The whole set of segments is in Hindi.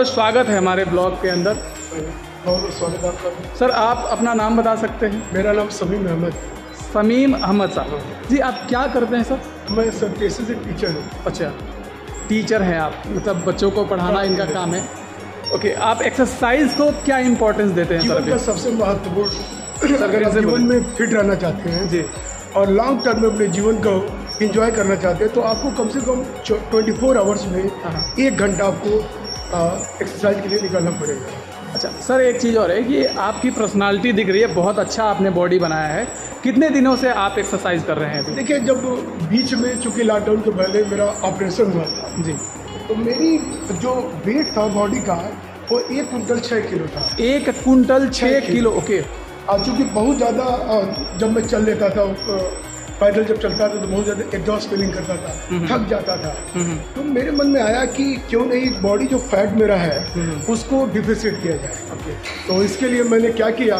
बहुत स्वागत है हमारे ब्लॉग के अंदर। बहुत स्वागत आपका। सर आप अपना नाम बता सकते हैं? मेरा नाम समीम अहमद। समीम अहमद साहब जी, आप क्या करते हैं सर? मैं सर पेशे से टीचर हूँ। अच्छा, टीचर हैं आप, मतलब बच्चों को पढ़ाना इनका काम है। ओके, आप एक्सरसाइज को क्या इम्पोर्टेंस देते हैं? जीवन का सबसे महत्वपूर्ण, अगर आप जीवन में फिट रहना चाहते हैं जी और लॉन्ग टर्म में अपने जीवन को एंजॉय करना चाहते हैं तो आपको कम से कम 24 आवर्स में 1 घंटा आपको एक्सरसाइज के लिए निकालना पड़ेगा। अच्छा सर, एक चीज़ और है कि आपकी पर्सनालिटी दिख रही है, बहुत अच्छा आपने बॉडी बनाया है। कितने दिनों से आप एक्सरसाइज कर रहे हैं अभी? देखिए, जब बीच में चूँकि लॉकडाउन के पहले मेरा ऑपरेशन हुआ था जी, तो मेरी जो वेट था बॉडी का वो 1 कुंटल 6 किलो था। 1 कुंटल 6 किलो। ओके, और चूँकि बहुत ज़्यादा जब मैं चल लेता था, पैदल जब चलता था तो बहुत ज़्यादा एग्जॉस्ट फीलिंग करता था, थक जाता था। तो मेरे मन में आया कि क्यों नहीं बॉडी जो फैट मेरा है उसको डिफिसिट किया जाए। तो इसके लिए मैंने क्या किया,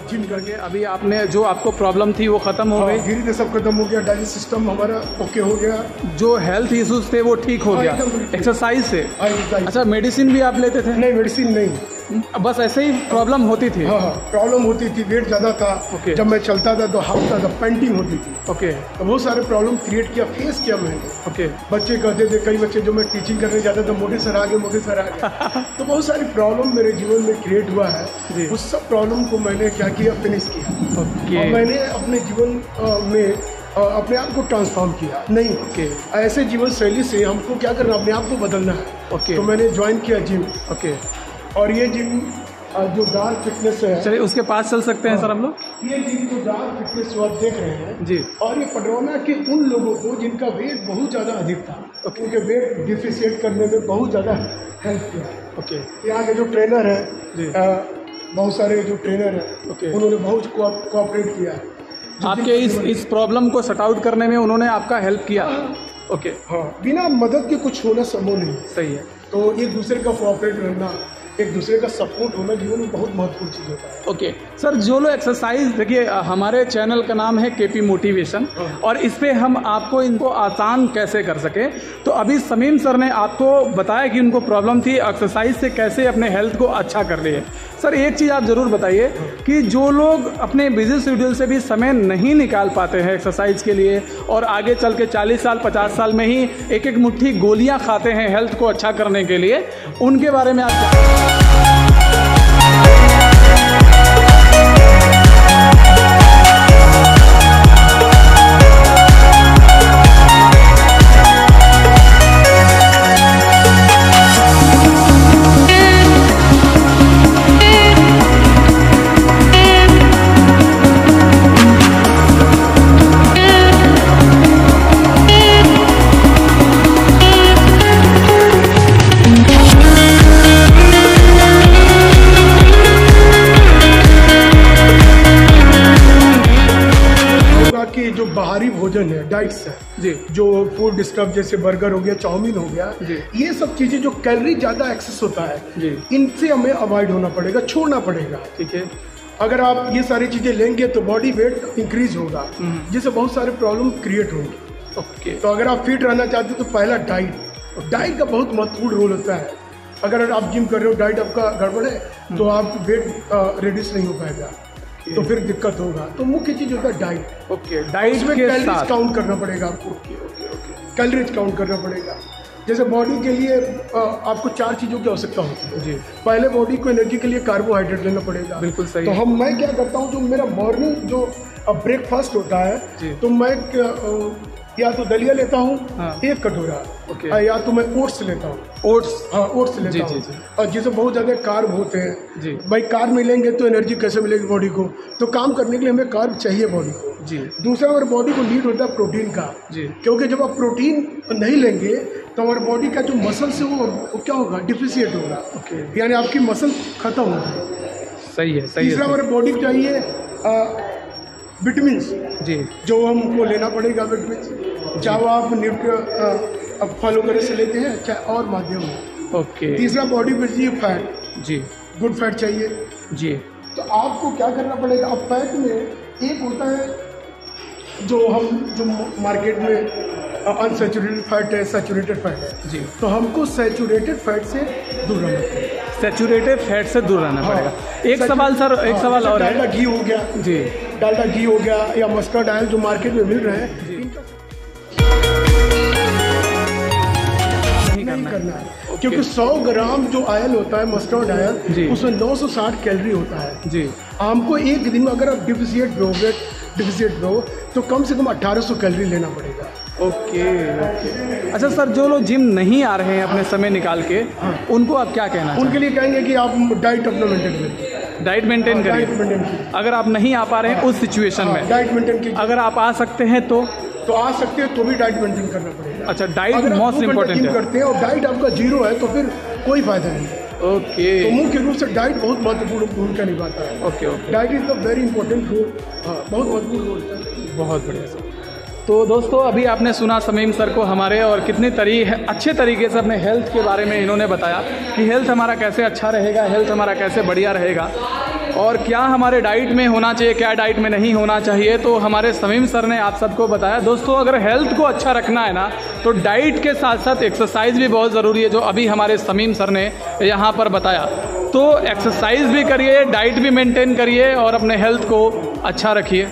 जिम करके। अभी आपने जो आपको प्रॉब्लम थी वो ख़त्म हो गई? धीरे धीरे सब खत्म हो गया, डाइजेस्ट सिस्टम हमारा ओके हो गया, जो हेल्थ इश्यूज थे वो ठीक हो गया एक्सरसाइज से? अच्छा, मेडिसिन भी आप लेते थे? नहीं, मेडिसिन नहीं, बस ऐसे ही प्रॉब्लम होती थी? हाँ, प्रॉब्लम होती थी, वेट ज़्यादा था। जब मैं चलता था तो हाफता था, पेंटिंग होती थी। ओके, तो बहुत सारे प्रॉब्लम क्रिएट किया, फेस किया मैंने। ओके, बच्चे कहते थे, कई बच्चे जो मैं टीचिंग करने जाता था, मोटे सर आ गए, मोटे सर आ गए। तो बहुत सारी प्रॉब्लम मेरे जीवन में क्रिएट हुआ है। उस सब प्रॉब्लम को मैंने क्या किया, फिनिश किया। और मैंने अपने जीवन में अपने आप को ट्रांसफॉर्म किया। नहीं, ऐसे जीवन शैली से हमको क्या करना, अपने आप को बदलना है। तो मैंने ज्वाइन किया जिम। और ये जिम जो डार्क फिटनेस है, चलिए उसके पास चल सकते हैं सर हम लोग। ये जिम जो डार्क फिटनेस जो आप देख रहे हैं जी, और ये पडरौना के उन लोगों को जिनका वेट बहुत ज़्यादा अधिक था, उनके वेट डिफिशिएट करने में बहुत ज़्यादा हेल्प किया। यहाँ के जो ट्रेनर है, बहुत सारे जो ट्रेनर हैं, उन्होंने बहुत कोऑपरेट किया है। आपके इस प्रॉब्लम को सॉर्ट आउट करने में उन्होंने आपका हेल्प किया? ओके, हाँ, बिना मदद के कुछ होना संभव नहीं। सही है। तो एक दूसरे का कोऑपरेट रहना, एक दूसरे का सपोर्ट होना जीवन में बहुत महत्वपूर्ण चीज़ होता है। ओके सर, जो लोग एक्सरसाइज, देखिए हमारे चैनल का नाम है केपी मोटिवेशन, और इस पे हम आपको इनको आसान कैसे कर सके, तो अभी समीम सर ने आपको बताया कि उनको प्रॉब्लम थी एक्सरसाइज से कैसे अपने हेल्थ को अच्छा कर लिए। सर एक चीज़ आप ज़रूर बताइए कि जो लोग अपने बिजी शेड्यूल से भी समय नहीं निकाल पाते हैं एक्सरसाइज के लिए और आगे चल के 40 साल 50 साल में ही एक एक मुट्ठी गोलियां खाते हैं हेल्थ को अच्छा करने के लिए, उनके बारे में आप जो बाहरी भोजन है, डाइट्स है जी, जो फूड स्टफ जैसे बर्गर हो गया, चाउमीन हो गया जी, ये सब चीजें जो कैलोरी ज्यादा एक्सेस होता है जी, इनसे हमें अवॉइड होना पड़ेगा, छोड़ना पड़ेगा। ठीक है, अगर आप ये सारी चीजें लेंगे तो बॉडी वेट इंक्रीज होगा, जिससे बहुत सारे प्रॉब्लम क्रिएट होंगे। ओके, तो अगर आप फिट रहना चाहते हो तो पहला डाइट का बहुत महत्वपूर्ण रोल होता है। अगर आप जिम कर रहे हो, डाइट आपका गड़बड़ है तो आप वेट रिड्यूस नहीं हो पाएगा, तो फिर दिक्कत होगा। तो मुख्य चीज होता है डाइट। डाइट में कैलोरीज काउंट करना पड़ेगा आपको। कैलोरीज काउंट करना पड़ेगा। जैसे बॉडी के लिए आपको 4 चीज़ों की आवश्यकता होती है जी। पहले बॉडी को एनर्जी के लिए कार्बोहाइड्रेट लेना पड़ेगा। बिल्कुल सही। तो मैं क्या करता हूँ, जो मेरा मॉर्निंग जो ब्रेकफास्ट होता है तो मैं या तो दलिया लेता हूँ 1 कटोरा, या तो मैं ओट्स लेता हूँ। ओट्स लेता हूँ, और जिसे बहुत ज़्यादा कार्ब होते हैं भाई, कार्ब मिलेंगे तो एनर्जी कैसे मिलेगी बॉडी को, तो काम करने के लिए हमें कार्ब चाहिए बॉडी को जी। दूसरा, हमारे बॉडी को नीड होता है प्रोटीन का जी, क्योंकि जब आप प्रोटीन नहीं लेंगे तो हमारे बॉडी का जो मसल्स है वो क्या होगा, डिफिशिएट होगा, यानी आपकी मसल खत्म होगी। सही है। तीसरा, हमारे बॉडी को चाहिए विटामिन जी, जो हमको लेना पड़ेगा विटामिन, चाहे आप फल वगैरह से लेते हैं चाहे और माध्यम में। तीसरा, बॉडी पे चाहिए फैट जी, गुड फैट चाहिए जी। तो आपको क्या करना पड़ेगा, अब फैट में एक होता है जो मार्केट में अनसैचुरेटेड फैट है, सैचुरेटेड फैट है जी। तो हमको सैचुरेटेड फैट से दूर रहना पड़ेगा। सैचुरेटेड फैट से दूर रहना पड़ेगा। एक सवाल सर, एक सवाल और है। डालडा घी हो गया जी, डालडा घी हो गया या मस्टर्ड ऑयल जो मार्केट में मिल रहे हैं, नहीं करना है क्योंकि 100 ग्राम जो ऑयल होता है मस्टर्ड ऑयल, उसमें 960 कैलोरी होता है जी। हमको एक दिन में अगर आप डिफिशिएंट रहो तो कम से कम 1800 कैलोरी लेना पड़ेगा। ओके। अच्छा सर, जो लोग जिम नहीं आ रहे हैं अपने समय निकाल के, उनको आप क्या कहना उनके लिए कहेंगे कि आप डाइट अपना मेंटेन करिए, डाइट मेंटेन करिए। अगर आप नहीं आ पा रहे हैं उस सिचुएशन में, डाइट मेंटेन कीजिए। अगर आप आ सकते हैं तो आ सकते हैं तो भी डाइट मेंटेन करना पड़ेगा। अच्छा, डाइट मोस्ट इम्पोर्टेंट है। करते हैं और डाइट आपका जीरो है तो फिर कोई फायदा नहीं है। ओके। तो मुख्य रूप से डाइट बहुत महत्वपूर्ण भूमिका निभाता है। Okay okay. Diet is the very important role. बहुत महत्वपूर्ण रोल है। बहुत बढ़िया सर। तो दोस्तों, अभी आपने सुना समीम सर को हमारे, और कितने अच्छे तरीके से अपने हेल्थ के बारे में इन्होंने बताया कि हेल्थ हमारा कैसे अच्छा रहेगा, हेल्थ हमारा कैसे बढ़िया रहेगा, और क्या हमारे डाइट में होना चाहिए, क्या डाइट में नहीं होना चाहिए। तो हमारे समीम सर ने आप सबको बताया। दोस्तों, अगर हेल्थ को अच्छा रखना है ना, तो डाइट के साथ साथ एक्सरसाइज भी बहुत ज़रूरी है, जो अभी हमारे समीम सर ने यहाँ पर बताया। तो एक्सरसाइज भी करिए, डाइट भी मेंटेन करिए और अपने हेल्थ को अच्छा रखिए।